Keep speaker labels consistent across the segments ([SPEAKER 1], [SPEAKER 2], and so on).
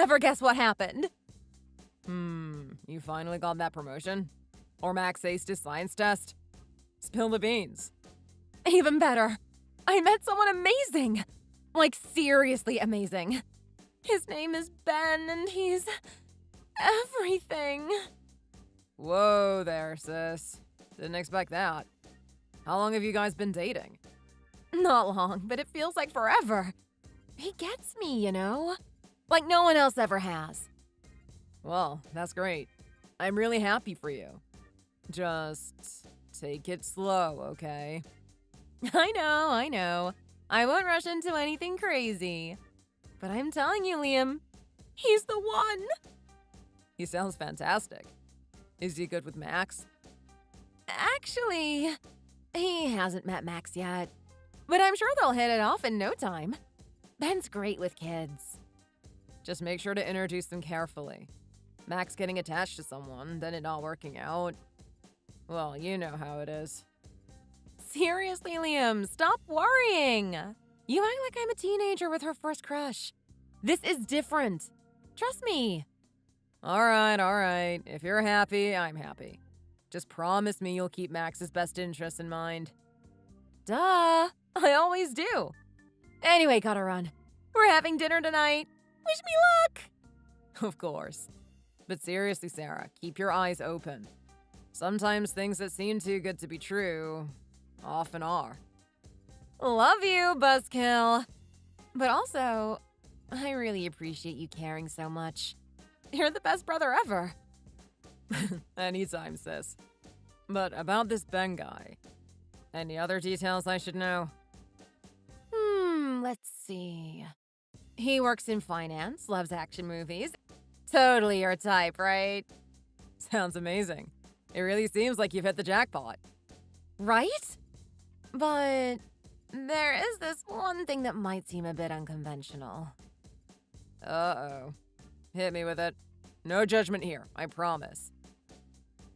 [SPEAKER 1] never guess what happened.
[SPEAKER 2] You finally got that promotion? Or Max aced his science test? Spill the beans.
[SPEAKER 1] Even better. I met someone amazing. Like, seriously amazing. His name is Ben, and he's everything.
[SPEAKER 2] Whoa there, sis. Didn't expect that. How long have you guys been dating?
[SPEAKER 1] Not long, but it feels like forever. He gets me, you know? Like no one else ever has.
[SPEAKER 2] Well, that's great. I'm really happy for you. Just take it slow, okay?
[SPEAKER 1] I know. I won't rush into anything crazy. But I'm telling you, Liam, he's the one.
[SPEAKER 2] He sounds fantastic. Is he good with Max?
[SPEAKER 1] Actually, he hasn't met Max yet. But I'm sure they'll hit it off in no time. Ben's great with kids.
[SPEAKER 2] Just make sure to introduce them carefully. Max getting attached to someone, then it not working out. Well, you know how it is.
[SPEAKER 1] Seriously, Liam, stop worrying. You act like I'm a teenager with her first crush. This is different. Trust me.
[SPEAKER 2] All right. If you're happy, I'm happy. Just promise me you'll keep Max's best interests in mind.
[SPEAKER 1] Duh. I always do. Anyway, gotta run. We're having dinner tonight. Wish me luck.
[SPEAKER 2] Of course. But seriously, Sarah, keep your eyes open. Sometimes things that seem too good to be true often are.
[SPEAKER 1] Love you, Buzzkill. But also, I really appreciate you caring so much. You're the best brother ever.
[SPEAKER 2] Anytime, sis. But about this Ben guy, any other details I should know?
[SPEAKER 1] Let's see. He works in finance, loves action movies. Totally your type, right?
[SPEAKER 2] Sounds amazing. It really seems like you've hit the jackpot.
[SPEAKER 1] Right? But there is this one thing that might seem a bit unconventional.
[SPEAKER 2] Uh-oh. Hit me with it. No judgment here, I promise.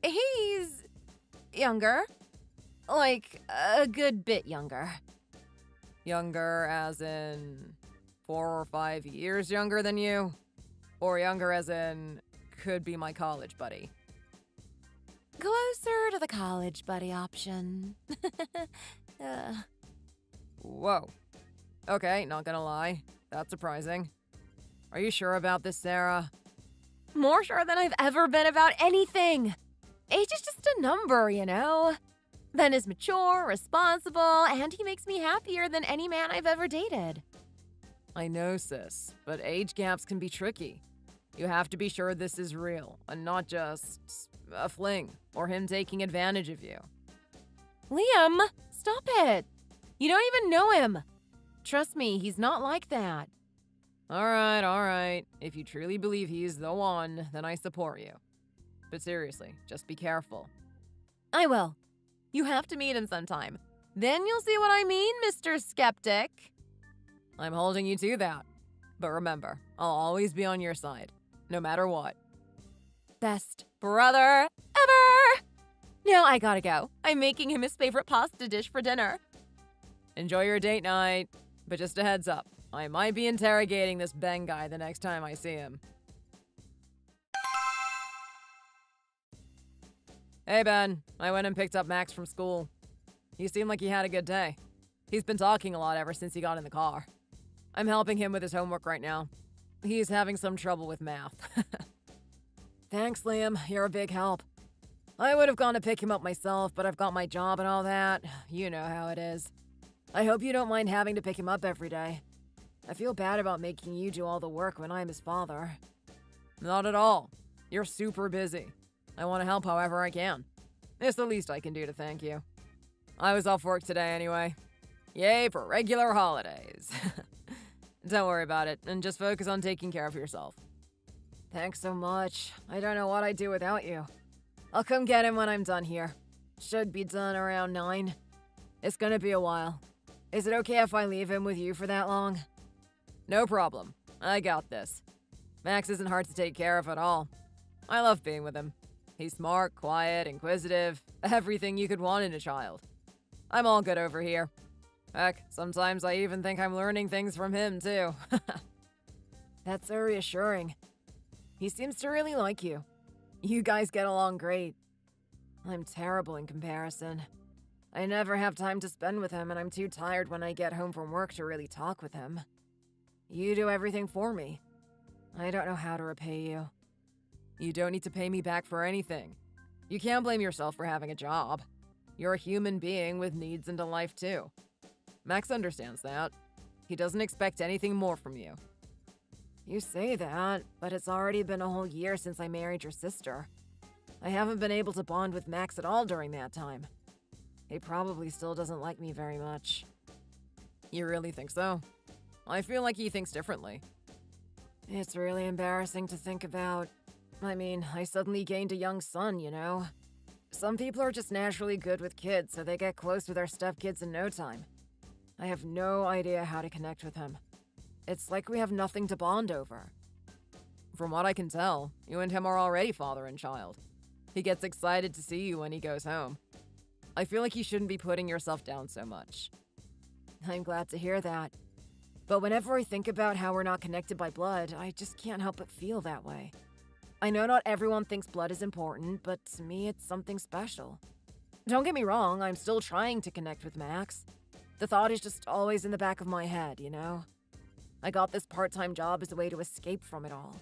[SPEAKER 1] He's younger. Like, a good bit younger.
[SPEAKER 2] Younger as in 4 or 5 years younger than you? Or younger as in could be my college buddy?
[SPEAKER 1] Closer to the college buddy option.
[SPEAKER 2] Whoa. Okay, not gonna lie. That's surprising. Are you sure about this, Sarah?
[SPEAKER 1] More sure than I've ever been about anything. Age is just a number, you know? Ben is mature, responsible, and he makes me happier than any man I've ever dated.
[SPEAKER 2] I know, sis, but age gaps can be tricky. You have to be sure this is real, and not just a fling, or him taking advantage of you.
[SPEAKER 1] Liam, stop it. You don't even know him. Trust me, he's not like that.
[SPEAKER 2] All right. If you truly believe he's the one, then I support you. But seriously, just be careful.
[SPEAKER 1] I will. You have to meet him sometime. Then you'll see what I mean, Mr. Skeptic.
[SPEAKER 2] I'm holding you to that. But remember, I'll always be on your side, no matter what.
[SPEAKER 1] Best brother ever! Now I gotta go. I'm making him his favorite pasta dish for dinner.
[SPEAKER 2] Enjoy your date night. But just a heads up, I might be interrogating this Ben guy the next time I see him. Hey, Ben. I went and picked up Max from school. He seemed like he had a good day. He's been talking a lot ever since he got in the car. I'm helping him with his homework right now. He's having some trouble with math. Thanks, Liam. You're a big help. I would have gone to pick him up myself, but I've got my job and all that. You know how it is. I hope you don't mind having to pick him up every day. I feel bad about making you do all the work when I'm his father. Not at all. You're super busy. I want to help however I can. It's the least I can do to thank you. I was off work today anyway. Yay for regular holidays. Don't worry about it, and just focus on taking care of yourself. Thanks so much. I don't know what I'd do without you. I'll come get him when I'm done here. Should be done around 9. It's gonna be a while. Is it okay if I leave him with you for that long? No problem. I got this. Max isn't hard to take care of at all. I love being with him. He's smart, quiet, inquisitive, everything you could want in a child. I'm all good over here. Heck, sometimes I even think I'm learning things from him, too. That's so reassuring. He seems to really like you. You guys get along great. I'm terrible in comparison. I never have time to spend with him, and I'm too tired when I get home from work to really talk with him. You do everything for me. I don't know how to repay you. You don't need to pay me back for anything. You can't blame yourself for having a job. You're a human being with needs and a life too. Max understands that. He doesn't expect anything more from you. You say that, but it's already been a whole year since I married your sister. I haven't been able to bond with Max at all during that time. He probably still doesn't like me very much. You really think so? I feel like he thinks differently. It's really embarrassing to think about. I mean, I suddenly gained a young son, you know? Some people are just naturally good with kids, so they get close with their stepkids in no time. I have no idea how to connect with him. It's like we have nothing to bond over. From what I can tell, you and him are already father and child. He gets excited to see you when he goes home. I feel like you shouldn't be putting yourself down so much. I'm glad to hear that. But whenever I think about how we're not connected by blood, I just can't help but feel that way. I know not everyone thinks blood is important, but to me it's something special. Don't get me wrong, I'm still trying to connect with Max. The thought is just always in the back of my head, you know? I got this part-time job as a way to escape from it all.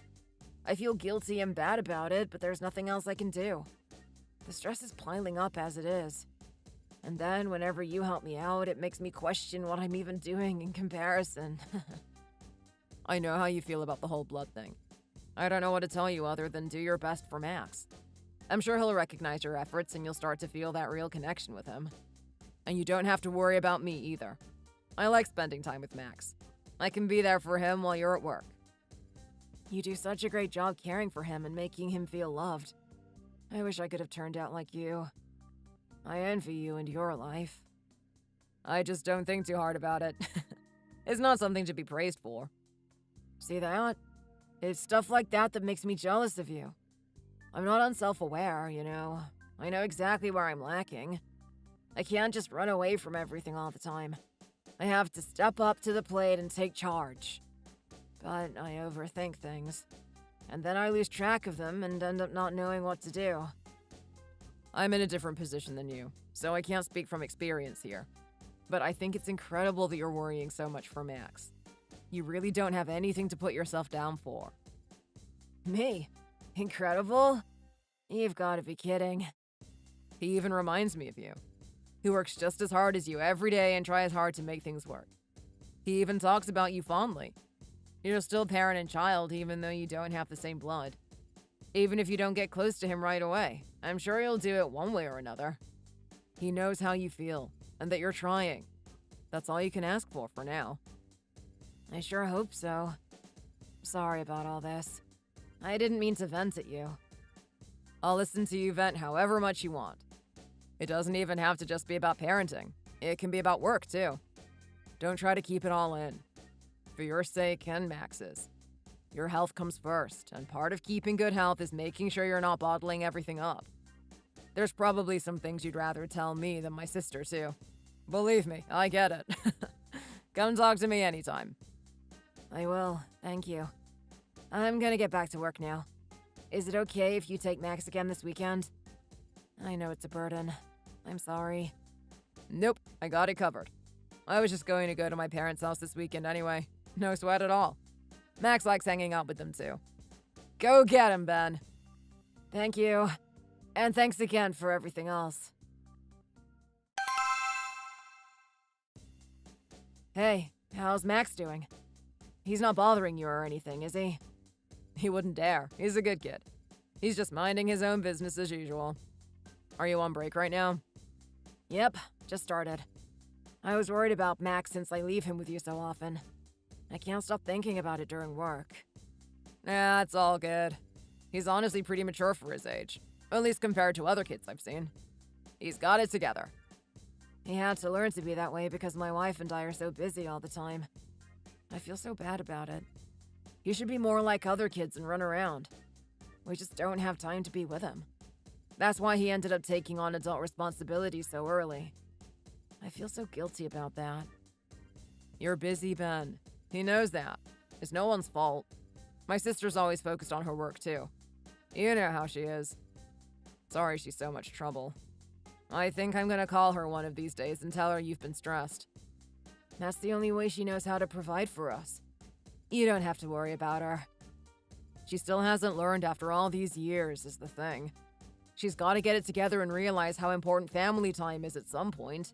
[SPEAKER 2] I feel guilty and bad about it, but there's nothing else I can do. The stress is piling up as it is. And then, whenever you help me out, it makes me question what I'm even doing in comparison. I know how you feel about the whole blood thing. I don't know what to tell you other than do your best for Max. I'm sure he'll recognize your efforts and you'll start to feel that real connection with him. And you don't have to worry about me either. I like spending time with Max. I can be there for him while you're at work. You do such a great job caring for him and making him feel loved. I wish I could have turned out like you. I envy you and your life. I just don't think too hard about it. It's not something to be praised for. See that? It's stuff like that that makes me jealous of you. I'm not unself-aware, you know. I know exactly where I'm lacking. I can't just run away from everything all the time. I have to step up to the plate and take charge. But I overthink things. And then I lose track of them and end up not knowing what to do. I'm in a different position than you, so I can't speak from experience here. But I think it's incredible that you're worrying so much for Max. You really don't have anything to put yourself down for. Me? Incredible? You've got to be kidding. He even reminds me of you. He works just as hard as you every day and tries hard to make things work. He even talks about you fondly. You're still parent and child even though you don't have the same blood. Even if you don't get close to him right away, I'm sure he'll do it one way or another. He knows how you feel, and that you're trying. That's all you can ask for now. I sure hope so. Sorry about all this. I didn't mean to vent at you. I'll listen to you vent however much you want. It doesn't even have to just be about parenting. It can be about work, too. Don't try to keep it all in. For your sake and Max's. Your health comes first, and part of keeping good health is making sure you're not bottling everything up. There's probably some things you'd rather tell me than my sister, too. Believe me, I get it. Come talk to me anytime. I will, thank you. I'm gonna get back to work now. Is it okay if you take Max again this weekend? I know it's a burden. I'm sorry. Nope, I got it covered. I was just going to go to my parents' house this weekend anyway. No sweat at all. Max likes hanging out with them too. Go get him, Ben. Thank you. And thanks again for everything else. Hey, how's Max doing? He's not bothering you or anything, is he? He wouldn't dare. He's a good kid. He's just minding his own business as usual. Are you on break right now? Yep, just started. I was worried about Max since I leave him with you so often. I can't stop thinking about it during work. Nah, it's all good. He's honestly pretty mature for his age. At least compared to other kids I've seen. He's got it together. He had to learn to be that way because my wife and I are so busy all the time. I feel so bad about it. He should be more like other kids and run around. We just don't have time to be with him. That's why he ended up taking on adult responsibilities so early. I feel so guilty about that. You're busy, Ben. He knows that. It's no one's fault. My sister's always focused on her work, too. You know how she is. Sorry she's so much trouble. I think I'm gonna call her one of these days and tell her you've been stressed. That's the only way she knows how to provide for us. You don't have to worry about her. She still hasn't learned after all these years, is the thing. She's gotta get it together and realize how important family time is at some point.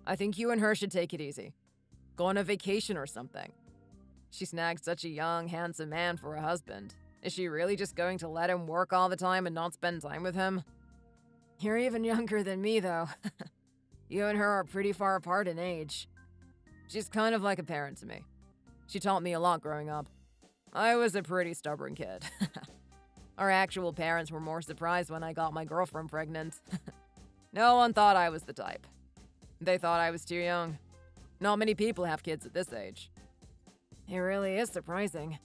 [SPEAKER 2] I think you and her should take it easy. Go on a vacation or something. She snagged such a young, handsome man for a husband. Is she really just going to let him work all the time and not spend time with him? You're even younger than me, though. You and her are pretty far apart in age. She's kind of like a parent to me. She taught me a lot growing up. I was a pretty stubborn kid. Our actual parents were more surprised when I got my girlfriend pregnant. No one thought I was the type. They thought I was too young. Not many people have kids at this age. It really is surprising.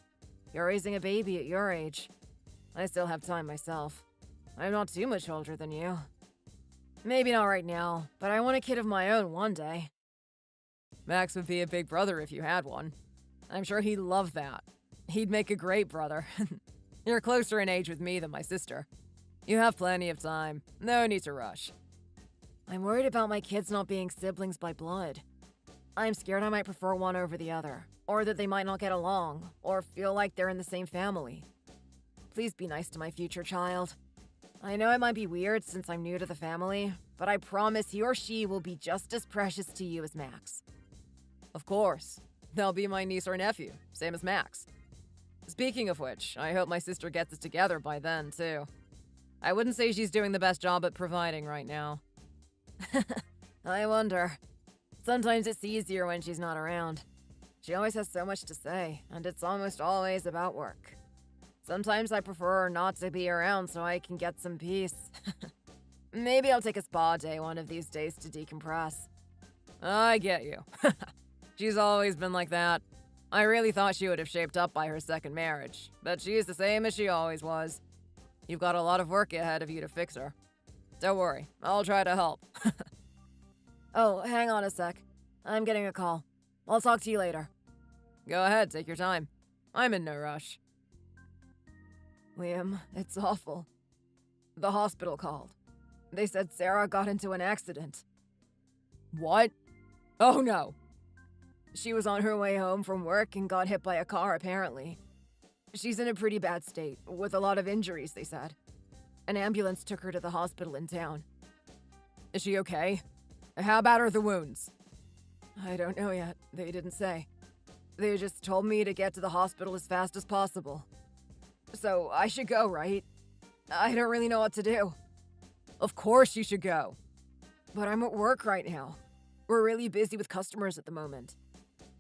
[SPEAKER 2] You're raising a baby at your age. I still have time myself. I'm not too much older than you. Maybe not right now, but I want a kid of my own one day. Max would be a big brother if you had one. I'm sure he'd love that. He'd make a great brother. You're closer in age with me than my sister. You have plenty of time. No need to rush. I'm worried about my kids not being siblings by blood. I'm scared I might prefer one over the other, or that they might not get along, or feel like they're in the same family. Please be nice to my future child. I know it might be weird since I'm new to the family, but I promise he or she will be just as precious to you as Max. Of course. They'll be my niece or nephew, same as Max. Speaking of which, I hope my sister gets it together by then, too. I wouldn't say she's doing the best job at providing right now. I wonder. Sometimes it's easier when she's not around. She always has so much to say, and it's almost always about work. Sometimes I prefer her not to be around so I can get some peace. Maybe I'll take a spa day one of these days to decompress. I get you. She's always been like that. I really thought she would have shaped up by her second marriage, but she's the same as she always was. You've got a lot of work ahead of you to fix her. Don't worry, I'll try to help. Oh, hang on a sec. I'm getting a call. I'll talk to you later. Go ahead, take your time. I'm in no rush. Liam, it's awful. The hospital called. They said Sarah got into an accident. What? Oh no. She was on her way home from work and got hit by a car, apparently. She's in a pretty bad state, with a lot of injuries, they said. An ambulance took her to the hospital in town. Is she okay? How bad are the wounds? I don't know yet. They didn't say. They just told me to get to the hospital as fast as possible. So I should go, right? I don't really know what to do. Of course you should go. But I'm at work right now. We're really busy with customers at the moment.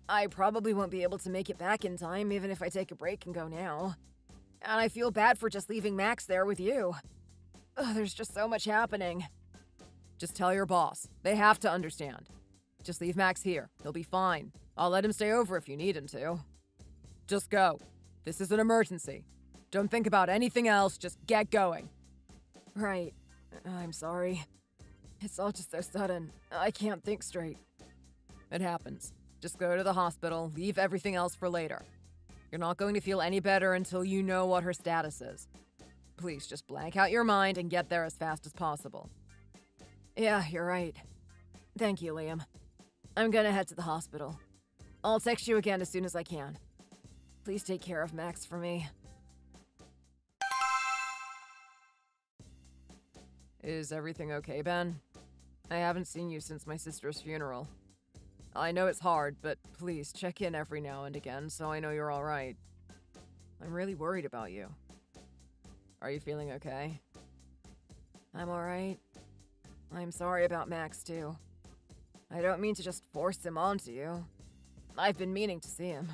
[SPEAKER 2] I probably won't be able to make it back in time even if I take a break and go now. And I feel bad for just leaving Max there with you. Ugh, there's just so much happening. Just tell your boss. They have to understand. Just leave Max here. He'll be fine. I'll let him stay over if you need him to. Just go. This is an emergency. Don't think about anything else. Just get going. Right. I'm sorry. It's all just so sudden. I can't think straight. It happens. Just go to the hospital. Leave everything else for later. You're not going to feel any better until you know what her status is. Please just blank out your mind and get there as fast as possible. Yeah, you're right. Thank you, Liam. I'm gonna head to the hospital. I'll text you again as soon as I can. Please take care of Max for me. Is everything okay, Ben? I haven't seen you since my sister's funeral. I know it's hard, but please check in every now and again so I know you're alright. I'm really worried about you. Are you feeling okay? I'm alright. I'm sorry about Max, too. I don't mean to just force him onto you. I've been meaning to see him.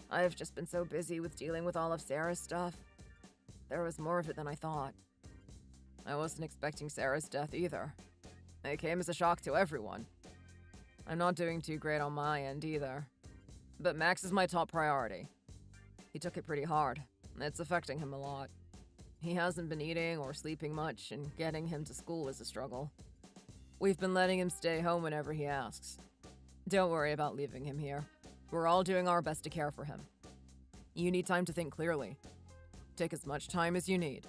[SPEAKER 2] I've just been so busy with dealing with all of Sarah's stuff. There was more of it than I thought. I wasn't expecting Sarah's death either. It came as a shock to everyone. I'm not doing too great on my end either. But Max is my top priority. He took it pretty hard. It's affecting him a lot. He hasn't been eating or sleeping much, and getting him to school is a struggle. We've been letting him stay home whenever he asks. Don't worry about leaving him here. We're all doing our best to care for him. You need time to think clearly. Take as much time as you need.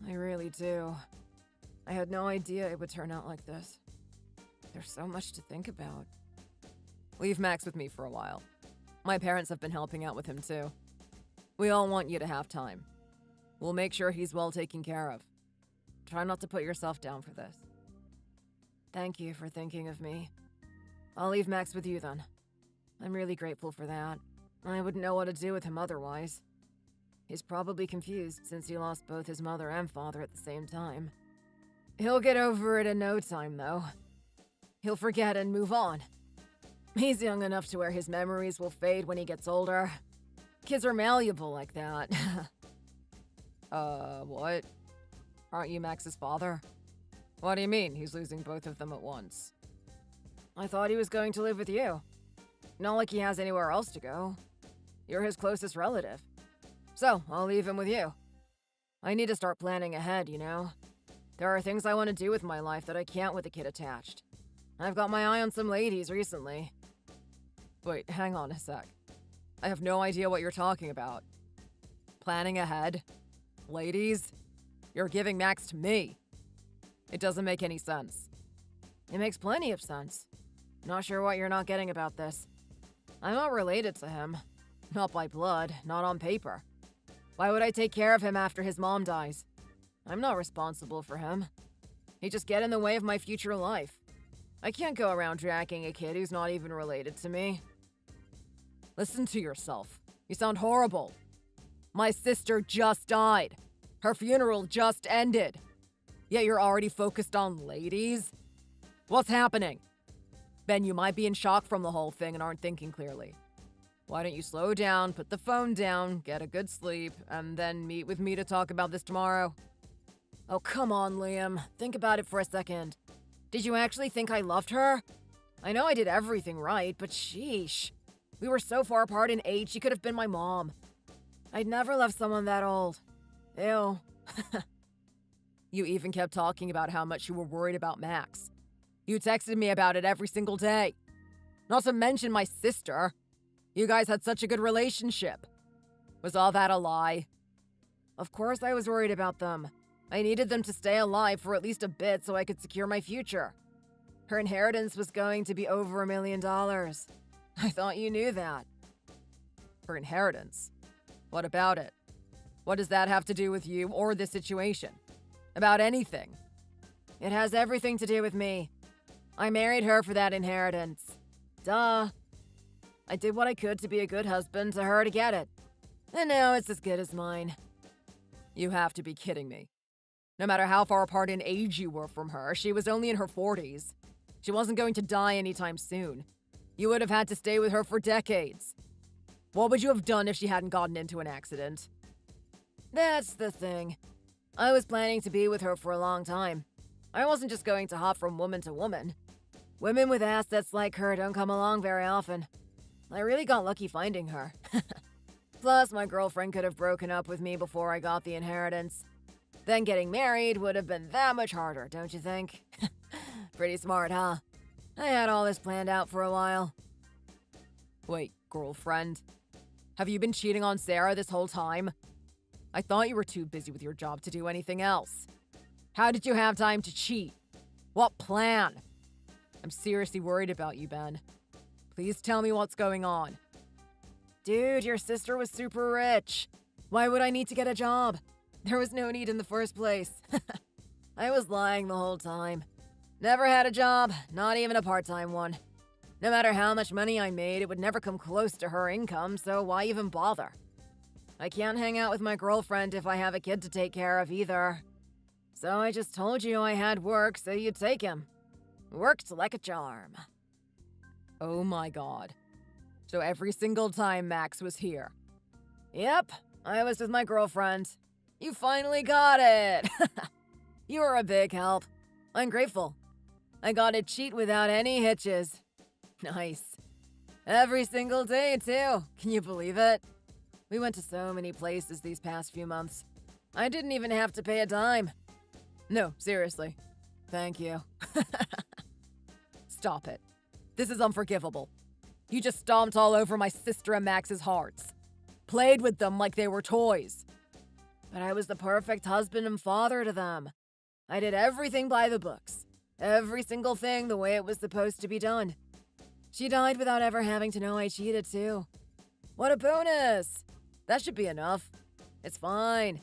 [SPEAKER 2] I really do. I had no idea it would turn out like this. There's so much to think about. Leave Max with me for a while. My parents have been helping out with him too. We all want you to have time. We'll make sure he's well taken care of. Try not to put yourself down for this. Thank you for thinking of me. I'll leave Max with you then. I'm really grateful for that. I wouldn't know what to do with him otherwise. He's probably confused since he lost both his mother and father at the same time. He'll get over it in no time, though. He'll forget and move on. He's young enough to where his memories will fade when he gets older. Kids are malleable like that. What? Aren't you Max's father? What do you mean, he's losing both of them at once? I thought he was going to live with you. Not like he has anywhere else to go. You're his closest relative. So, I'll leave him with you. I need to start planning ahead, you know? There are things I want to do with my life that I can't with a kid attached. I've got my eye on some ladies recently. Wait, hang on a sec. I have no idea what you're talking about. Planning ahead? Ladies? You're giving Max to me. It doesn't make any sense. It makes plenty of sense. Not sure what you're not getting about this. I'm not related to him. Not by blood, not on paper. Why would I take care of him after his mom dies? I'm not responsible for him. He'd just get in the way of my future life. I can't go around dragging a kid who's not even related to me. Listen to yourself. You sound horrible. My sister just died. Her funeral just ended. Yet you're already focused on ladies? What's happening? Ben, you might be in shock from the whole thing and aren't thinking clearly. Why don't you slow down, put the phone down, get a good sleep, and then meet with me to talk about this tomorrow? Oh, come on, Liam. Think about it for a second. Did you actually think I loved her? I know I did everything right, but sheesh. We were so far apart in age, she could have been my mom. I'd never love someone that old. Ew. You even kept talking about how much you were worried about Max. You texted me about it every single day. Not to mention my sister. You guys had such a good relationship. Was all that a lie? Of course I was worried about them. I needed them to stay alive for at least a bit so I could secure my future. Her inheritance was going to be over $1 million. I thought you knew that. Her inheritance? What about it? What does that have to do with you or this situation? About anything? It has everything to do with me. I married her for that inheritance. Duh. I did what I could to be a good husband to her to get it. And now it's as good as mine. You have to be kidding me. No matter how far apart in age you were from her, she was only in her 40s. She wasn't going to die anytime soon. You would have had to stay with her for decades. What would you have done if she hadn't gotten into an accident? That's the thing. I was planning to be with her for a long time. I wasn't just going to hop from woman to woman. Women with assets like her don't come along very often. I really got lucky finding her. Plus, my girlfriend could have broken up with me before I got the inheritance. Then getting married would have been that much harder, don't you think? Pretty smart, huh? I had all this planned out for a while. Wait, girlfriend? Have you been cheating on Sarah this whole time? I thought you were too busy with your job to do anything else. How did you have time to cheat? What plan? I'm seriously worried about you, Ben. Please tell me what's going on. Dude, your sister was super rich. Why would I need to get a job? There was no need in the first place. I was lying the whole time. Never had a job, not even a part-time one. No matter how much money I made, it would never come close to her income, so why even bother? I can't hang out with my girlfriend if I have a kid to take care of either. So I just told you I had work so you'd take him. Worked like a charm. Oh my god. So every single time Max was here? Yep, I was with my girlfriend. You finally got it! You were a big help. I'm grateful. I got to cheat without any hitches. Nice. Every single day, too. Can you believe it? We went to so many places these past few months. I didn't even have to pay a dime. No, seriously. Thank you. Stop it. This is unforgivable. You just stomped all over my sister and Max's hearts. played with them like they were toys. But I was the perfect husband and father to them. I did everything by the books. Every single thing the way it was supposed to be done. She died without ever having to know I cheated too. What a bonus! That should be enough. It's fine.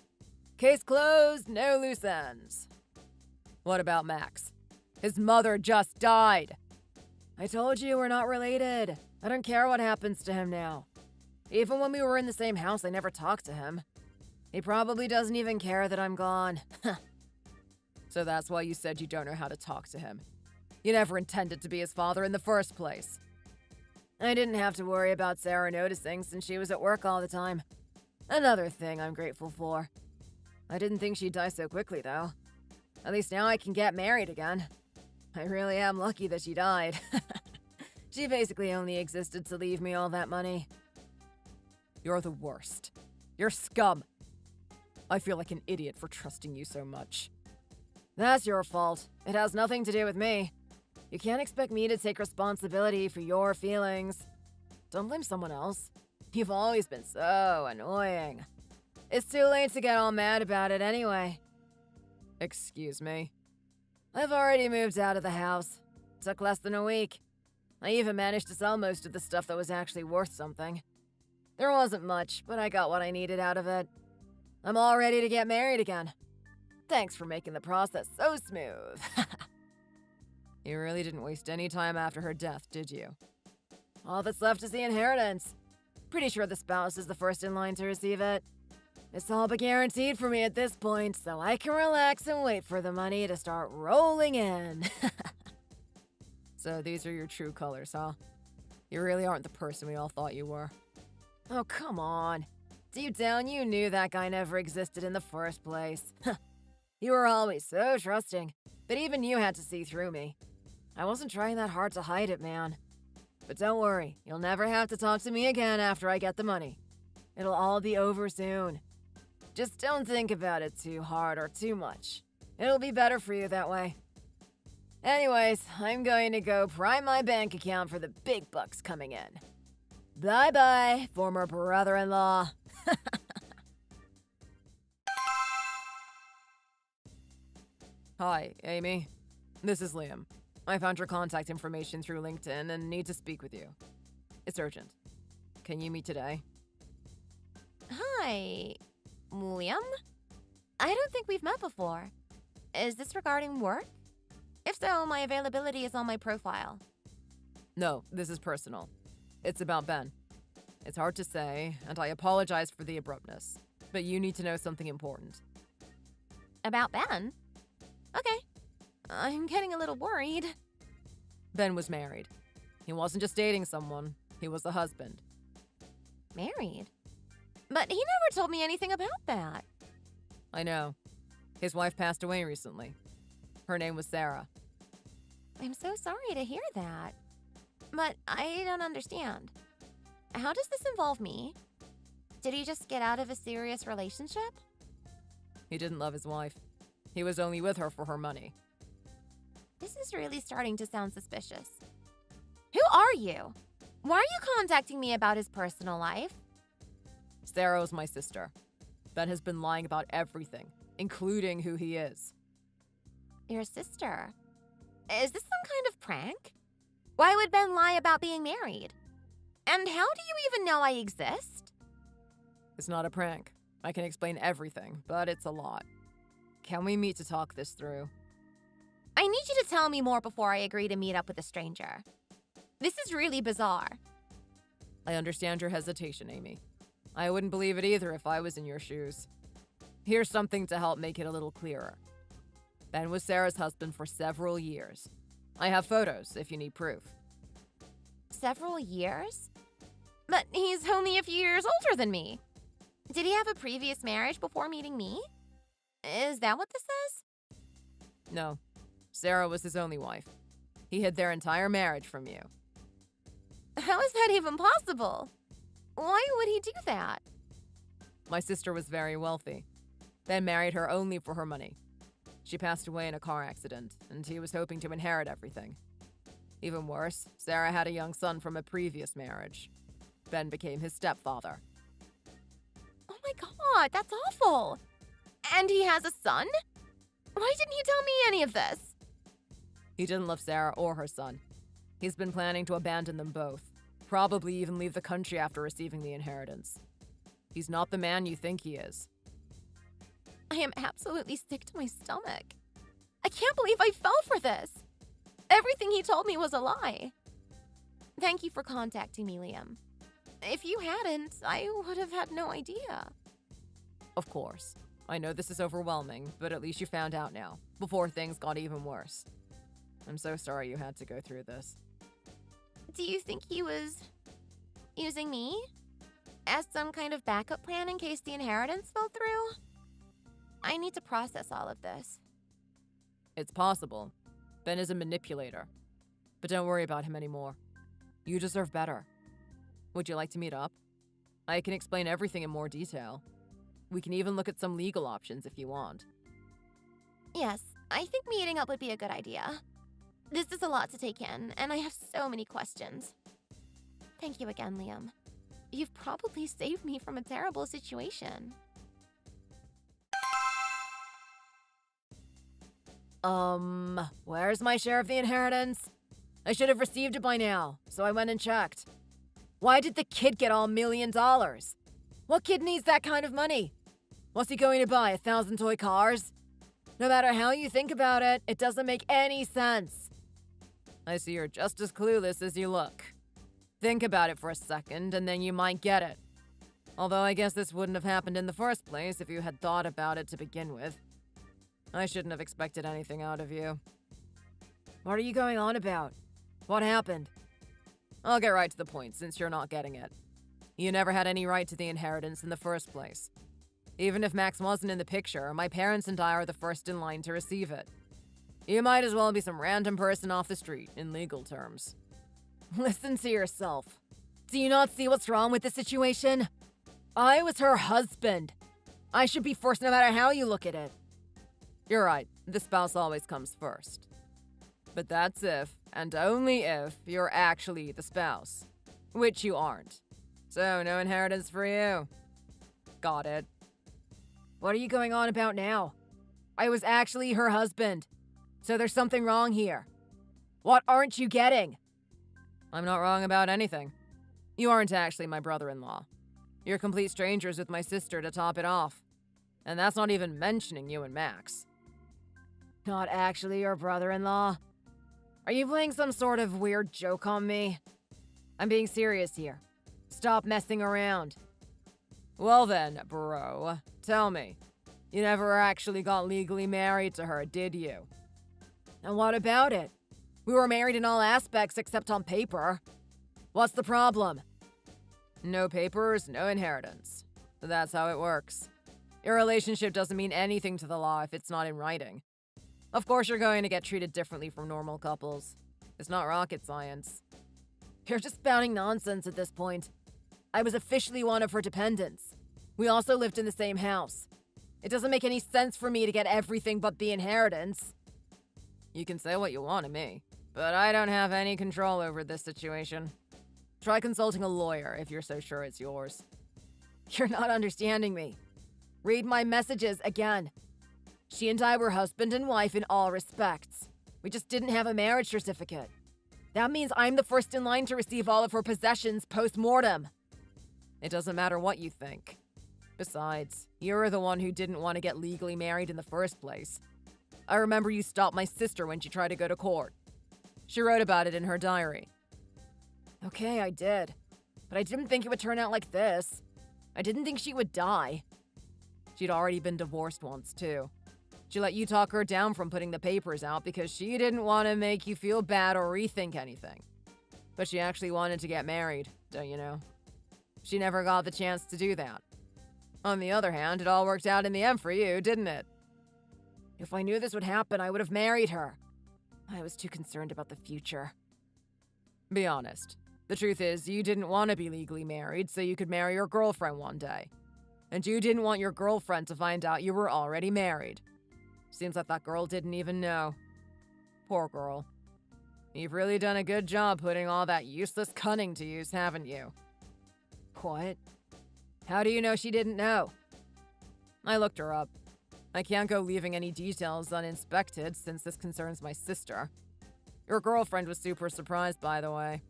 [SPEAKER 2] Case closed, no loose ends. What about Max? His mother just died. I told you we're not related. I don't care what happens to him now. Even when we were in the same house, I never talked to him. He probably doesn't even care that I'm gone. So that's why you said you don't know how to talk to him. You never intended to be his father in the first place. I didn't have to worry about Sarah noticing since she was at work all the time. Another thing I'm grateful for. I didn't think she'd die so quickly, though. At least now I can get married again. I really am lucky that she died. She basically only existed to leave me all that money. You're the worst. You're scum. I feel like an idiot for trusting you so much. That's your fault. It has nothing to do with me. You can't expect me to take responsibility for your feelings. Don't blame someone else. You've always been so annoying. It's too late to get all mad about it anyway. Excuse me? I've already moved out of the house. Took less than a week. I even managed to sell most of the stuff that was actually worth something. There wasn't much, but I got what I needed out of it. I'm all ready to get married again. Thanks for making the process so smooth. You really didn't waste any time after her death, did you? All that's left is the inheritance. Pretty sure the spouse is the first in line to receive it. It's all but guaranteed for me at this point, so I can relax and wait for the money to start rolling in. So these are your true colors, huh? You really aren't the person we all thought you were. Oh, come on. Deep down, you knew that guy never existed in the first place. You were always so trusting, but even you had to see through me. I wasn't trying that hard to hide it, man. But don't worry, you'll never have to talk to me again after I get the money. It'll all be over soon. Just don't think about it too hard or too much. It'll be better for you that way. Anyways, I'm going to go prime my bank account for the big bucks coming in. Bye-bye, former brother-in-law. Hi, Amy. This is Liam. I found your contact information through LinkedIn and need to speak with you. It's urgent. Can you meet today?
[SPEAKER 1] Hi, Liam? I don't think we've met before. Is this regarding work? If so, my availability is on my profile.
[SPEAKER 2] No, this is personal. It's about Ben. It's hard to say, and I apologize for the abruptness, but you need to know something important.
[SPEAKER 1] About Ben? Okay. I'm getting a little worried.
[SPEAKER 2] Ben was married. He wasn't just dating someone, he was a husband.
[SPEAKER 1] Married? But he never told me anything about that.
[SPEAKER 2] I know. His wife passed away recently. Her name was Sarah.
[SPEAKER 1] I'm so sorry to hear that. But I don't understand. How does this involve me? Did he just get out of a serious relationship?
[SPEAKER 2] He didn't love his wife. He was only with her for her money.
[SPEAKER 1] This is really starting to sound suspicious. Who are you? Why are you contacting me about his personal life?
[SPEAKER 2] Sarah was my sister. Ben has been lying about everything, including who he is.
[SPEAKER 1] Your sister? Is this some kind of prank? Why would Ben lie about being married? And how do you even know I exist?
[SPEAKER 2] It's not a prank. I can explain everything, but it's a lot. Can we meet to talk this through?
[SPEAKER 1] I need you to tell me more before I agree to meet up with a stranger. This is really bizarre.
[SPEAKER 2] I understand your hesitation, Amy. I wouldn't believe it either if I was in your shoes. Here's something to help make it a little clearer. Ben was Sarah's husband for several years. I have photos if you need proof.
[SPEAKER 1] Several years? But he's only a few years older than me. Did he have a previous marriage before meeting me? Is that what this is?
[SPEAKER 2] No. Sarah was his only wife. He hid their entire marriage from you.
[SPEAKER 1] How is that even possible? Why would he do that?
[SPEAKER 2] My sister was very wealthy. Ben married her only for her money. She passed away in a car accident, and he was hoping to inherit everything. Even worse, Sarah had a young son from a previous marriage. Ben became his stepfather.
[SPEAKER 1] God, that's awful. And he has a son? Why didn't he tell me any of this?
[SPEAKER 2] He didn't love Sarah or her son. He's been planning to abandon them both, probably even leave the country after receiving the inheritance. He's not the man you think he is.
[SPEAKER 1] I am absolutely sick to my stomach. I can't believe I fell for this. Everything he told me was a lie. Thank you for contacting me, Liam. If you hadn't, I would have had no idea.
[SPEAKER 2] Of course. I know this is overwhelming, but at least you found out now, before things got even worse. I'm so sorry you had to go through this.
[SPEAKER 1] Do you think he was using me as some kind of backup plan in case the inheritance fell through? I need to process all of this.
[SPEAKER 2] It's possible. Ben is a manipulator. But don't worry about him anymore. You deserve better. Would you like to meet up? I can explain everything in more detail. We can even look at some legal options if you want.
[SPEAKER 1] Yes, I think meeting up would be a good idea. This is a lot to take in, and I have so many questions. Thank you again, Liam. You've probably saved me from a terrible situation.
[SPEAKER 2] Where's my share of the inheritance? I should have received it by now, so I went and checked. Why did the kid get all $1 million? What kid needs that kind of money? What's he going to buy, 1,000 toy cars? No matter how you think about it, it doesn't make any sense. I see you're just as clueless as you look. Think about it for a second, and then you might get it. Although I guess this wouldn't have happened in the first place if you had thought about it to begin with. I shouldn't have expected anything out of you. What are you going on about? What happened? I'll get right to the point since you're not getting it. You never had any right to the inheritance in the first place. Even if Max wasn't in the picture, my parents and I are the first in line to receive it. You might as well be some random person off the street, in legal terms. Listen to yourself. Do you not see what's wrong with the situation? I was her husband. I should be first no matter how you look at it. You're right, the spouse always comes first. But that's if, and only if, you're actually the spouse. Which you aren't. So, no inheritance for you. Got it. What are you going on about now? I was actually her husband. So there's something wrong here. What aren't you getting? I'm not wrong about anything. You aren't actually my brother-in-law. You're complete strangers with my sister to top it off. And that's not even mentioning you and Max. Not actually your brother-in-law? Are you playing some sort of weird joke on me? I'm being serious here. Stop messing around. Well then, bro, tell me. You never actually got legally married to her, did you? And what about it? We were married in all aspects except on paper. What's the problem? No papers, no inheritance. That's how it works. Your relationship doesn't mean anything to the law if it's not in writing. Of course you're going to get treated differently from normal couples. It's not rocket science. You're just spouting nonsense at this point. I was officially one of her dependents. We also lived in the same house. It doesn't make any sense for me to get everything but the inheritance. You can say what you want to me, but I don't have any control over this situation. Try consulting a lawyer if you're so sure it's yours. You're not understanding me. Read my messages again. She and I were husband and wife in all respects. We just didn't have a marriage certificate. That means I'm the first in line to receive all of her possessions post-mortem. It doesn't matter what you think. Besides, you're the one who didn't want to get legally married in the first place. I remember you stopped my sister when she tried to go to court. She wrote about it in her diary. Okay, I did. But I didn't think it would turn out like this. I didn't think she would die. She'd already been divorced once, too. She let you talk her down from putting the papers out because she didn't want to make you feel bad or rethink anything. But she actually wanted to get married, don't you know? She never got the chance to do that. On the other hand, it all worked out in the end for you, didn't it? If I knew this would happen, I would have married her. I was too concerned about the future. Be honest. The truth is, you didn't want to be legally married so you could marry your girlfriend one day. And you didn't want your girlfriend to find out you were already married. Seems like that girl didn't even know. Poor girl. You've really done a good job putting all that useless cunning to use, haven't you? What? How do you know she didn't know? I looked her up. I can't go leaving any details uninspected since this concerns my sister. Your girlfriend was super surprised, by the way.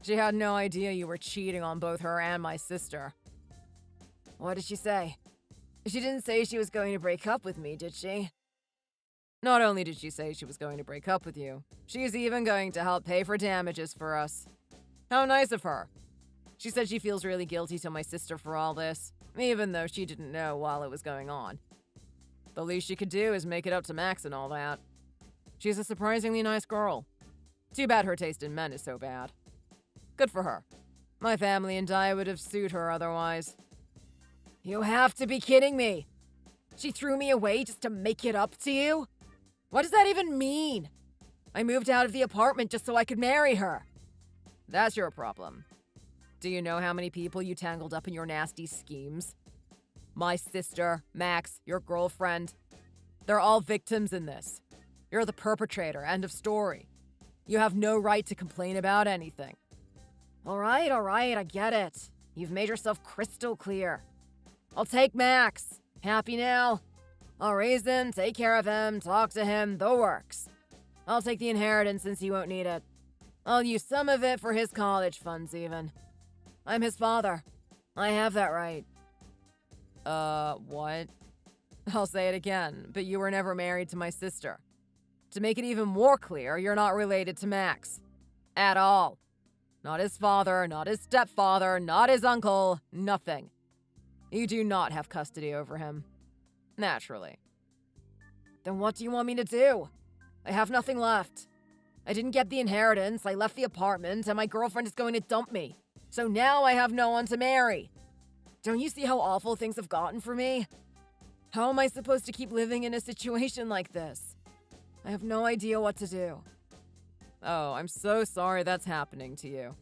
[SPEAKER 2] She had no idea you were cheating on both her and my sister. What did she say? She didn't say she was going to break up with me, did she? Not only did she say she was going to break up with you, she's even going to help pay for damages for us. How nice of her. She said she feels really guilty to my sister for all this, even though she didn't know while it was going on. The least she could do is make it up to Max and all that. She's a surprisingly nice girl. Too bad her taste in men is so bad. Good for her. My family and I would have sued her otherwise. You have to be kidding me! She threw me away just to make it up to you? What does that even mean? I moved out of the apartment just so I could marry her. That's your problem. Do you know how many people you tangled up in your nasty schemes? My sister, Max, your girlfriend. They're all victims in this. You're the perpetrator, end of story. You have no right to complain about anything. All right, I get it. You've made yourself crystal clear. I'll take Max. Happy now? I'll raise him, take care of him, talk to him, the works. I'll take the inheritance since he won't need it. I'll use some of it for his college funds even. I'm his father. I have that right. What? I'll say it again, but you were never married to my sister. To make it even more clear, you're not related to Max. At all. Not his father, not his stepfather, not his uncle, nothing. You do not have custody over him. Naturally. Then what do you want me to do? I have nothing left. I didn't get the inheritance, I left the apartment, and my girlfriend is going to dump me. So now I have no one to marry. Don't you see how awful things have gotten for me? How am I supposed to keep living in a situation like this? I have no idea what to do. Oh, I'm so sorry that's happening to you.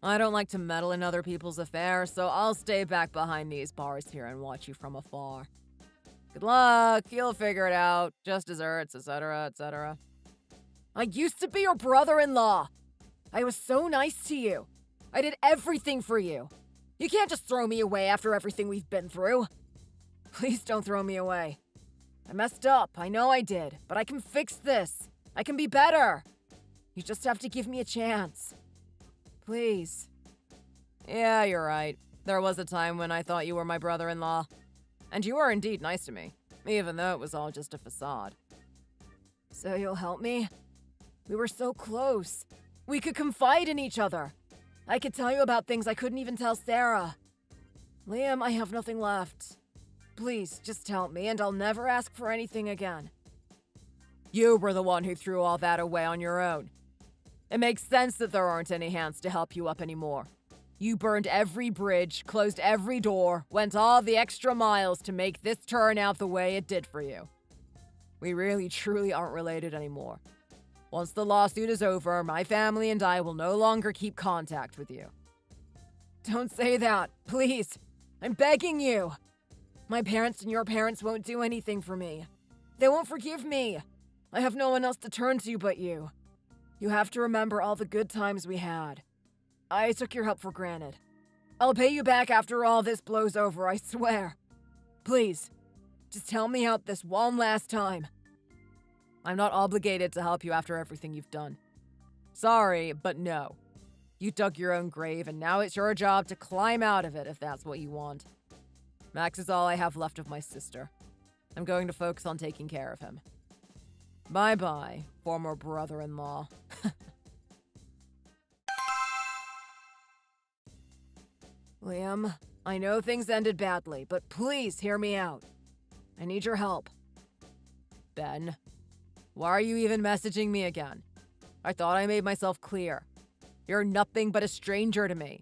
[SPEAKER 2] I don't like to meddle in other people's affairs, so I'll stay back behind these bars here and watch you from afar. Good luck, you'll figure it out. Just desserts, etc., etc. I used to be your brother-in-law. I was so nice to you. I did everything for you. You can't just throw me away after everything we've been through. Please don't throw me away. I messed up, I know I did, but I can fix this. I can be better. You just have to give me a chance. Please. Yeah, you're right. There was a time when I thought you were my brother-in-law. And you were indeed nice to me, even though it was all just a facade. So you'll help me? We were so close. We could confide in each other. I could tell you about things I couldn't even tell Sarah. Liam, I have nothing left. Please, just help me and I'll never ask for anything again. You were the one who threw all that away on your own. It makes sense that there aren't any hands to help you up anymore. You burned every bridge, closed every door, went all the extra miles to make this turn out the way it did for you. We really, truly aren't related anymore. Once the lawsuit is over, my family and I will no longer keep contact with you. Don't say that, please. I'm begging you. My parents and your parents won't do anything for me. They won't forgive me. I have no one else to turn to but you. You have to remember all the good times we had. I took your help for granted. I'll pay you back after all this blows over, I swear. Please, just help me out this one last time. I'm not obligated to help you after everything you've done. Sorry, but no. You dug your own grave, and now it's your job to climb out of it if that's what you want. Max is all I have left of my sister. I'm going to focus on taking care of him. Bye-bye, former brother-in-law. Liam, I know things ended badly, but please hear me out. I need your help. Ben, why are you even messaging me again? I thought I made myself clear. You're nothing but a stranger to me.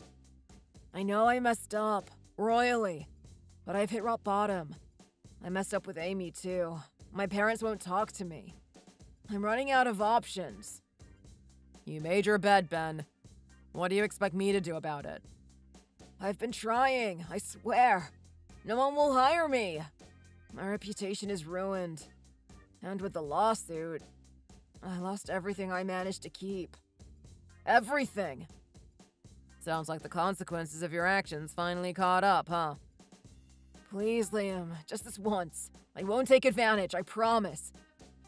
[SPEAKER 2] I know I messed up, royally, but I've hit rock bottom. I messed up with Amy, too. My parents won't talk to me. I'm running out of options. You made your bed, Ben. What do you expect me to do about it? I've been trying, I swear. No one will hire me. My reputation is ruined. And with the lawsuit, I lost everything I managed to keep. Everything! Sounds like the consequences of your actions finally caught up, huh? Please, Liam, just this once. I won't take advantage, I promise.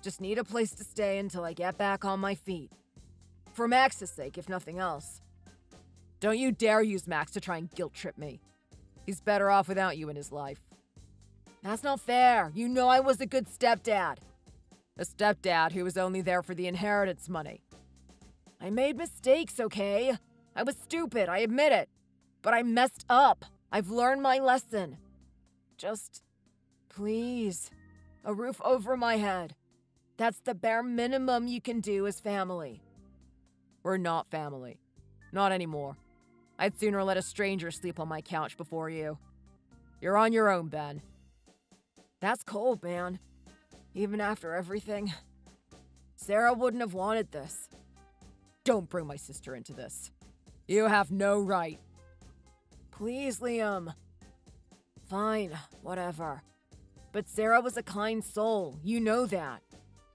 [SPEAKER 2] Just need a place to stay until I get back on my feet. For Max's sake, if nothing else. Don't you dare use Max to try and guilt-trip me. He's better off without you in his life. That's not fair. You know I was a good stepdad. A stepdad who was only there for the inheritance money. I made mistakes, okay? I was stupid, I admit it. But I messed up. I've learned my lesson. Just, please, a roof over my head. That's the bare minimum you can do as family. We're not family. Not anymore. I'd sooner let a stranger sleep on my couch before you. You're on your own, Ben. That's cold, man. Even after everything. Sarah wouldn't have wanted this. Don't bring my sister into this. You have no right. Please, Liam. Fine, whatever. But Sarah was a kind soul, you know that.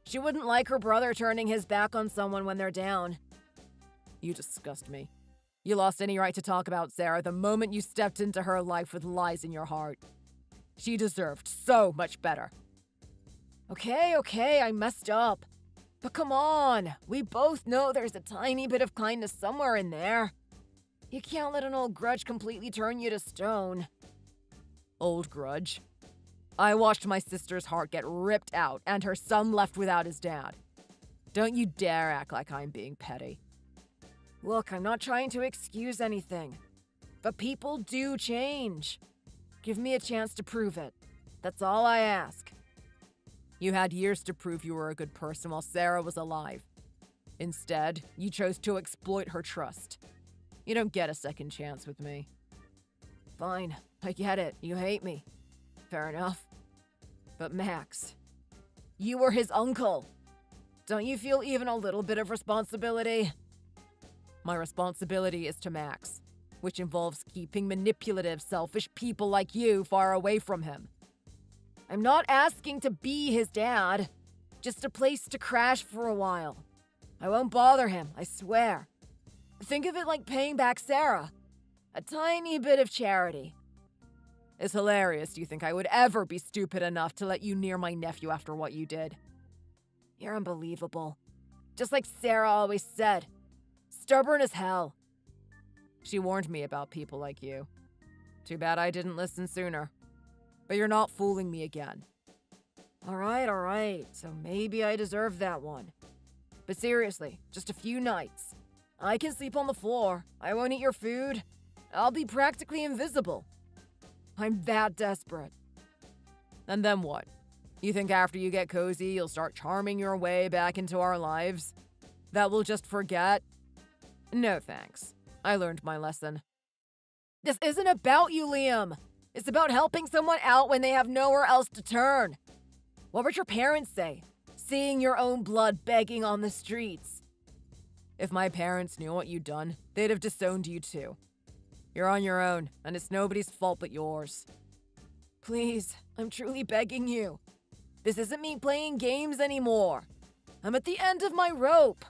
[SPEAKER 2] She wouldn't like her brother turning his back on someone when they're down. You disgust me. You lost any right to talk about Sarah the moment you stepped into her life with lies in your heart. She deserved so much better. Okay, I messed up. But come on, we both know there's a tiny bit of kindness somewhere in there. You can't let an old grudge completely turn you to stone. Old grudge? I watched my sister's heart get ripped out and her son left without his dad. Don't you dare act like I'm being petty. Look, I'm not trying to excuse anything. But people do change. Give me a chance to prove it. That's all I ask. You had years to prove you were a good person while Sarah was alive. Instead, you chose to exploit her trust. You don't get a second chance with me. Fine, I get it. You hate me. Fair enough. But Max, you were his uncle. Don't you feel even a little bit of responsibility? My responsibility is to Max, which involves keeping manipulative, selfish people like you far away from him. I'm not asking to be his dad, just a place to crash for a while. I won't bother him, I swear. Think of it like paying back Sarah. A tiny bit of charity. It's hilarious you think I would ever be stupid enough to let you near my nephew after what you did. You're unbelievable. Just like Sarah always said. Stubborn as hell. She warned me about people like you. Too bad I didn't listen sooner. But you're not fooling me again. All right. So maybe I deserve that one. But seriously, just a few nights. I can sleep on the floor. I won't eat your food. I'll be practically invisible. I'm that desperate. And then what? You think after you get cozy, you'll start charming your way back into our lives? That we'll just forget? No thanks. I learned my lesson. This isn't about you, Liam. It's about helping someone out when they have nowhere else to turn. What would your parents say? Seeing your own blood begging on the streets. If my parents knew what you'd done, they'd have disowned you too. You're on your own, and it's nobody's fault but yours. Please, I'm truly begging you. This isn't me playing games anymore. I'm at the end of my rope.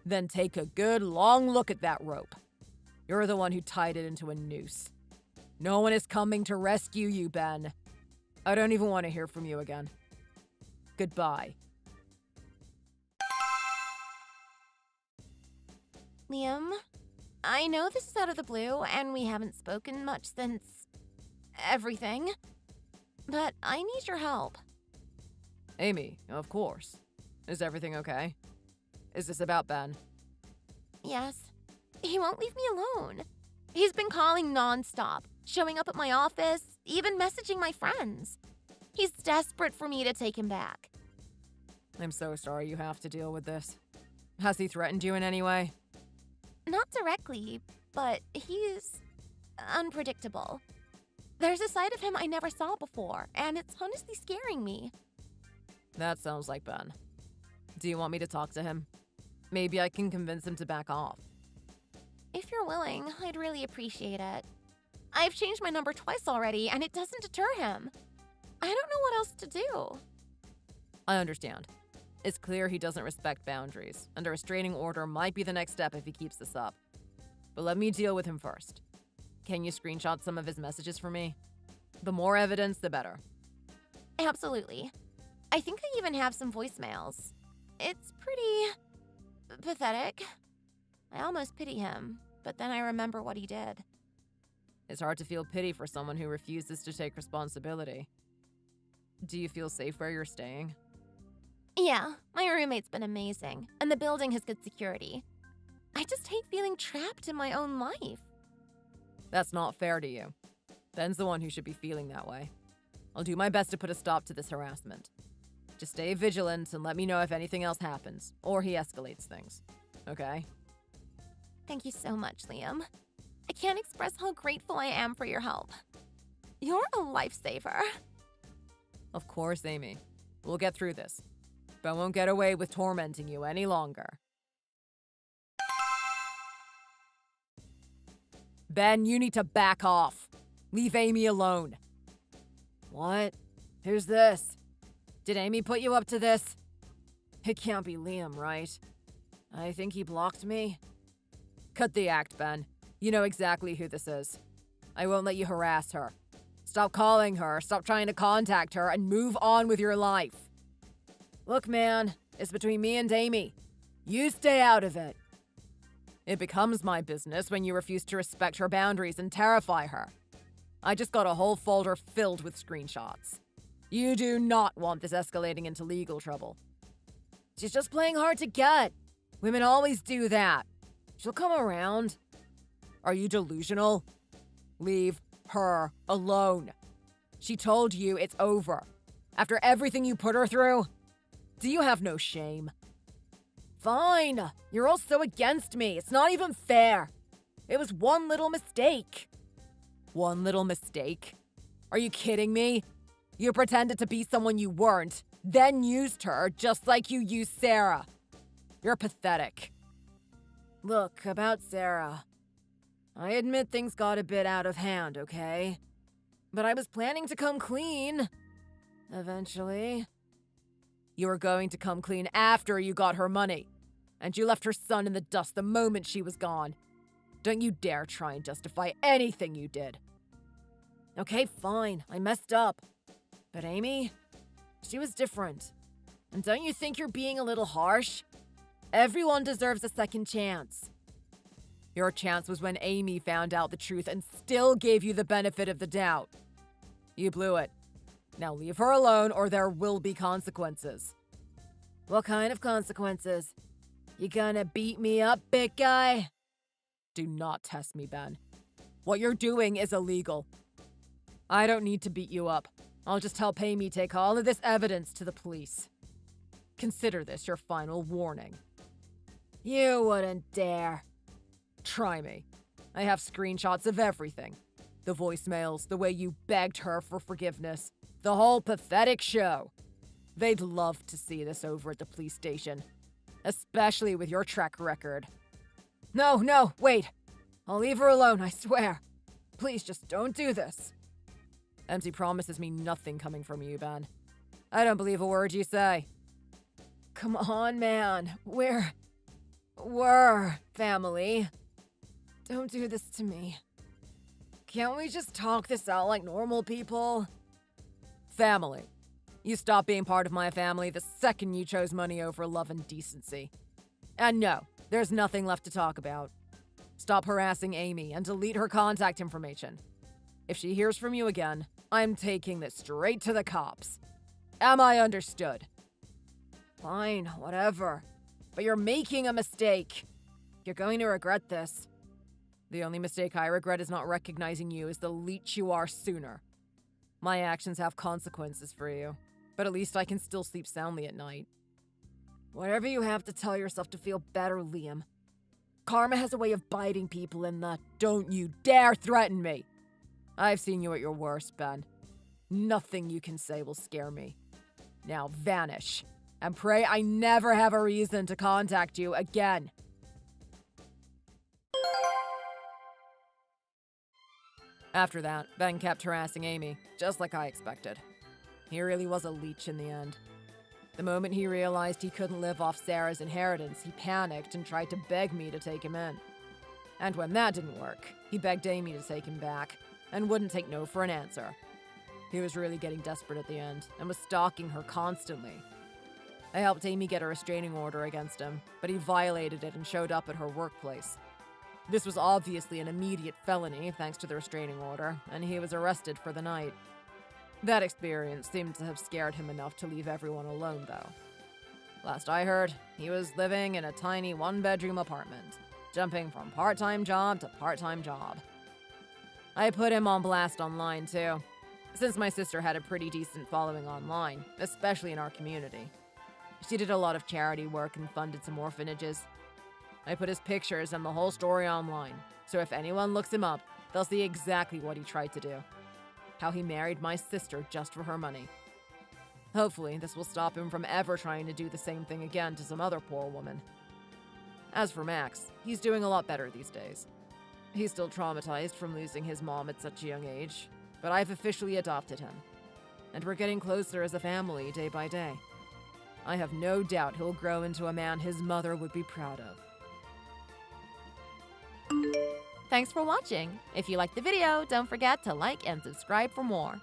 [SPEAKER 2] Then take a good long look at that rope. You're the one who tied it into a noose. No one is coming to rescue you, Ben. I don't even want to hear from you again. Goodbye.
[SPEAKER 1] Liam, I know this is out of the blue, and we haven't spoken much since everything, but I need your help.
[SPEAKER 2] Amy, of course. Is everything okay? Is this about Ben?
[SPEAKER 1] Yes. He won't leave me alone. He's been calling nonstop, showing up at my office, even messaging my friends. He's desperate for me to take him back.
[SPEAKER 2] I'm so sorry you have to deal with this. Has he threatened you in any way?
[SPEAKER 1] Not directly, but he's unpredictable. There's a side of him I never saw before, and it's honestly scaring me.
[SPEAKER 2] That sounds like Ben. Do you want me to talk to him? Maybe I can convince him to back off.
[SPEAKER 1] If you're willing, I'd really appreciate it. I've changed my number twice already, and it doesn't deter him. I don't know what else to do.
[SPEAKER 2] I understand. It's clear he doesn't respect boundaries, and a restraining order might be the next step if he keeps this up. But let me deal with him first. Can you screenshot some of his messages for me? The more evidence, the better.
[SPEAKER 1] Absolutely. I think I even have some voicemails. It's pretty pathetic. I almost pity him, but then I remember what he did.
[SPEAKER 2] It's hard to feel pity for someone who refuses to take responsibility. Do you feel safe where you're staying?
[SPEAKER 1] Yeah, my roommate's been amazing, and the building has good security. I just hate feeling trapped in my own life.
[SPEAKER 2] That's not fair to you. Ben's the one who should be feeling that way. I'll do my best to put a stop to this harassment. Just stay vigilant and let me know if anything else happens, or he escalates things. Okay?
[SPEAKER 1] Thank you so much, Liam. I can't express how grateful I am for your help. You're a lifesaver.
[SPEAKER 2] Of course, Amy. We'll get through this. Ben won't get away with tormenting you any longer. Ben, you need to back off. Leave Amy alone. What? Who's this? Did Amy put you up to this? It can't be Liam, right? I think he blocked me. Cut the act, Ben. You know exactly who this is. I won't let you harass her. Stop calling her, stop trying to contact her, and move on with your life. Look, man, it's between me and Amy. You stay out of it. It becomes my business when you refuse to respect her boundaries and terrify her. I just got a whole folder filled with screenshots. You do not want this escalating into legal trouble. She's just playing hard to get. Women always do that. She'll come around. Are you delusional? Leave her alone. She told you it's over. After everything you put her through? Do you have no shame? Fine. You're all so against me. It's not even fair. It was one little mistake. One little mistake? Are you kidding me? You pretended to be someone you weren't, then used her just like you used Sarah. You're pathetic. Look, about Sarah. I admit things got a bit out of hand, okay? But I was planning to come clean. Eventually. You were going to come clean after you got her money. And you left her son in the dust the moment she was gone. Don't you dare try and justify anything you did. Okay, fine. I messed up. But Amy, she was different. And don't you think you're being a little harsh? Everyone deserves a second chance. Your chance was when Amy found out the truth and still gave you the benefit of the doubt. You blew it. Now leave her alone or there will be consequences. What kind of consequences? You gonna beat me up, big guy? Do not test me, Ben. What you're doing is illegal. I don't need to beat you up. I'll just help Amy take all of this evidence to the police. Consider this your final warning. You wouldn't dare. Try me. I have screenshots of everything. The voicemails, the way you begged her for forgiveness, the whole pathetic show. They'd love to see this over at the police station. Especially with your track record. No, wait. I'll leave her alone, I swear. Please just don't do this. Empty promises mean nothing coming from you, Ben. I don't believe a word you say. Come on, man. We're family. Don't do this to me. Can't we just talk this out like normal people? Family. You stopped being part of my family the second you chose money over love and decency. And no, there's nothing left to talk about. Stop harassing Amy and delete her contact information. If she hears from you again, I'm taking this straight to the cops. Am I understood? Fine, whatever. But you're making a mistake. You're going to regret this. The only mistake I regret is not recognizing you as the leech you are sooner. My actions have consequences for you, but at least I can still sleep soundly at night. Whatever you have to tell yourself to feel better, Liam. Karma has a way of biting people in the don't you dare threaten me. I've seen you at your worst, Ben. Nothing you can say will scare me. Now vanish, and pray I never have a reason to contact you again. After that, Ben kept harassing Amy, just like I expected. He really was a leech in the end. The moment he realized he couldn't live off Sarah's inheritance, he panicked and tried to beg me to take him in. And when that didn't work, he begged Amy to take him back, and wouldn't take no for an answer. He was really getting desperate at the end and was stalking her constantly. I helped Amy get a restraining order against him, but he violated it and showed up at her workplace. This was obviously an immediate felony thanks to the restraining order, and he was arrested for the night. That experience seemed to have scared him enough to leave everyone alone, though. Last I heard, he was living in a tiny one-bedroom apartment, jumping from part-time job to part-time job. I put him on blast online, too, since my sister had a pretty decent following online, especially in our community. She did a lot of charity work and funded some orphanages. I put his pictures and the whole story online, so if anyone looks him up, they'll see exactly what he tried to do. How he married my sister just for her money. Hopefully, this will stop him from ever trying to do the same thing again to some other poor woman. As for Max, he's doing a lot better these days. He's still traumatized from losing his mom at such a young age, but I've officially adopted him. And we're getting closer as a family day by day. I have no doubt he'll grow into a man his mother would be proud of.
[SPEAKER 1] Thanks for watching. If you liked the video, don't forget to like and subscribe for more.